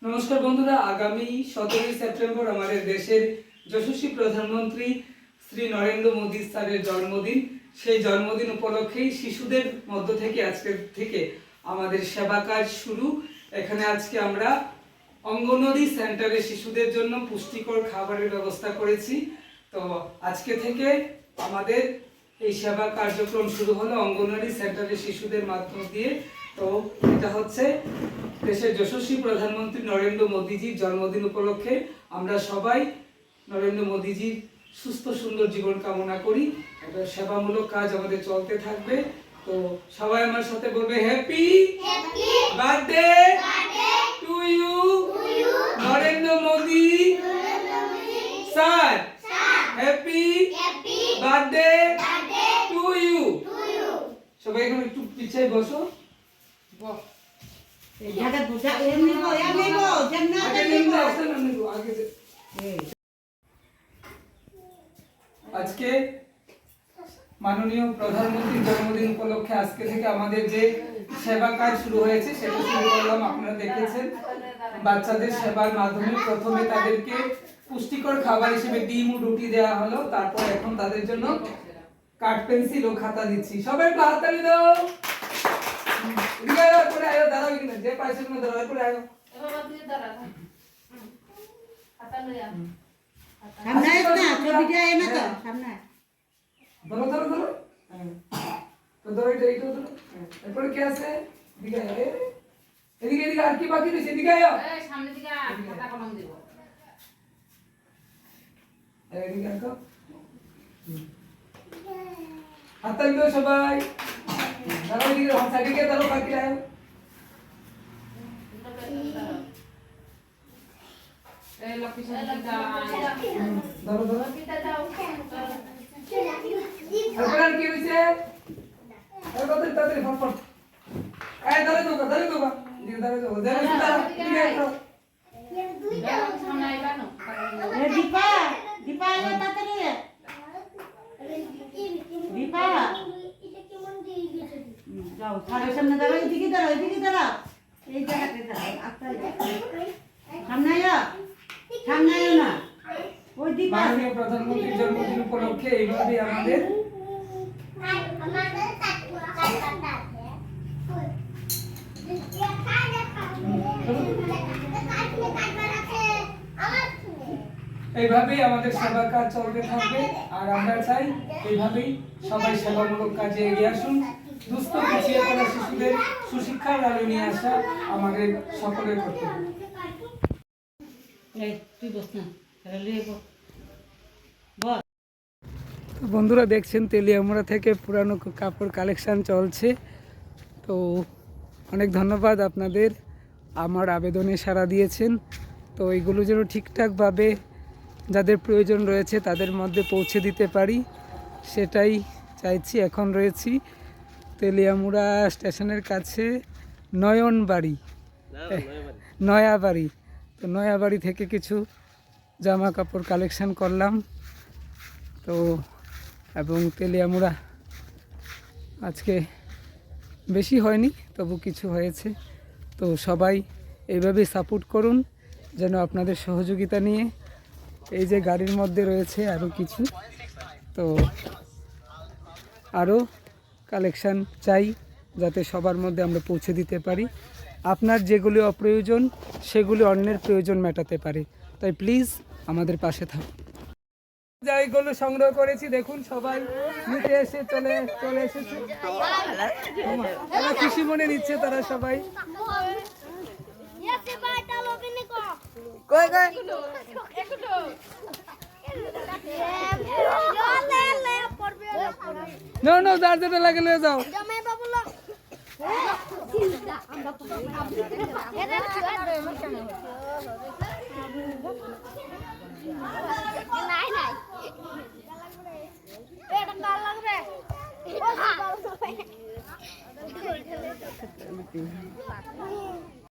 নমস্কার বন্ধুরা, আগামী 17 সেপ্টেম্বর আমাদের দেশের যশস্বী প্রধানমন্ত্রী শ্রী নরেন্দ্র মোদী স্যারের জন্মদিন। সেই জন্মদিন উপলক্ষেই শিশুদের মধ্য থেকে আজকে থেকে আমাদের সেবা কাজ শুরু। এখানে আজকে আমরা অঙ্গনওয়াড়ি সেন্টারে শিশুদের জন্য পুষ্টিকর খাবারের ব্যবস্থা করেছি। তো আজকে থেকে আমাদের এই সেবা কার্যক্রম শুরু হলো অঙ্গনওয়াড়ি সেন্টারে শিশুদের মাধ্যম দিয়ে। তো এটা হচ্ছে দেশের যশস্বী প্রধানমন্ত্রী নরেন্দ্র মোদীজির জন্মদিন উপলক্ষে আমরা সবাই নরেন্দ্র মোদীজির সুস্থ সুন্দর জীবন কামনা করি। একটা সেবামূলক কাজ আমাদের চলতে থাকবে। তো সবাই আমার সাথে বলবে happy birthday to you Narendra Modi sir, happy birthday to you. সবাই এখন একটু পিছিয়ে বসো। আজকে মাননীয় প্রধানমন্ত্রীর জন্মদিন উপলক্ষে আজকে থেকে আমাদের যে সেবা কাজ শুরু হয়েছে সেটা শুরু করলাম। আপনারা দেখেছেন বাচ্চাদের সেবার মাধ্যমে প্রথমে তাদেরকে পুষ্টিকর খাবার হিসেবে ডিম ও রুটি দেওয়া হলো, তারপর এখন তাদের জন্য কাঠ পেন্সিল ও খাতা দিচ্ছি। সবাই একটু হাততালি দাও। করে আয়ো দাঁড়াও, কিনা যে পাইছে না দাঁড়াও করে আয়ো। বাবা তুই দাঁড়া, হাতা লইয়া সামনে না ছবিটা আয় না তো সামনে ধরো ধরো ধরো। তো ধরো এইটা ধরো। এরপরে কি আছে দিকে আয়, এদিকে এদিকে আর কি বাকি রয়েছে, এদিকে আয়। এই সামনে দিকে খাতা কলম দেব, এদিকে আসো। হাততালি দাও সবাই। দাঁড়াও এদিকে, হাত সাইডে গিয়ে দাঁড়াও, বাকি আয়। এই লক্ষ্মী সাইডে দাও, ধরো ধরো। আর কি হইছে? আর কত তাড়াতাড়ি ফটফট। এই দাঁড়াও তো, দাঁড়াও তো, দিকে দাঁড়াও তো, দাঁড়াও তো। দুইটা সামনে আইবা না। এ দীপা, দীপা আয় তাড়াতাড়ি। দীপা এটা কেমন দিয়ে গেছে? যাও সারের সামনে দাঁড়াও, এদিকে দাঁড়াও, এদিকে দাঁড়াও। এই জায়গাতে দাঁড়াও, আপনার সামনে আয়, সামনে আয় না। ওই দীপা মাননীয় প্রধানমন্ত্রীর জন্মদিন উপলক্ষে এইভাবে আমাদের এইভাবেই আমাদের সেবা কাজ চলতে থাকবে। আর আমরা চাই এইভাবেই সবাই সেবামূলক কাজে এগিয়ে আসুন। দুস্থ পিছিয়ে পড়া শিশুদের সুশিক্ষার আলো নিয়ে আসা আমাদের সকলের কর্তব্য। বন্ধুরা দেখছেন তেলিয়ামুড়া থেকে পুরানো কাপড় কালেকশন চলছে। তো অনেক ধন্যবাদ আপনাদের আমার আবেদনে সাড়া দিয়েছেন। তো এইগুলো যেন ঠিকঠাকভাবে যাদের প্রয়োজন রয়েছে তাদের মধ্যে পৌঁছে দিতে পারি সেটাই চাইছি। এখন রয়েছি তেলিয়ামুড়া স্টেশনের কাছে নয়নবাড়ি, নয়াবাড়ি। তো নয়াবাড়ি থেকে কিছু জামা কাপড় কালেকশন করলাম। তো এবং তেলিয়ামুড়া আজকে বেশি হয়নি, তবু কিছু হয়েছে। তো সবাই এইভাবেই সাপোর্ট করুন যেন আপনাদের সহযোগিতা নিয়ে। এই যে গাড়ির মধ্যে রয়েছে আরও কিছু, তো আরও কালেকশান চাই যাতে সবার মধ্যে আমরা পৌঁছে দিতে পারি। আপনার যেগুলি অপ্রয়োজন সেগুলি অন্যের প্রয়োজন মেটাতে পারে। তাই প্লিজ আমাদের পাশে থাকুন। যাইগুলো সংগ্রহ করেছি দেখুন, সবাই নিতে এসে চলে এসেছে। খুশি মনে নিচ্ছে তারা সবাই। যার যেটা লাগে নিয়ে যাও।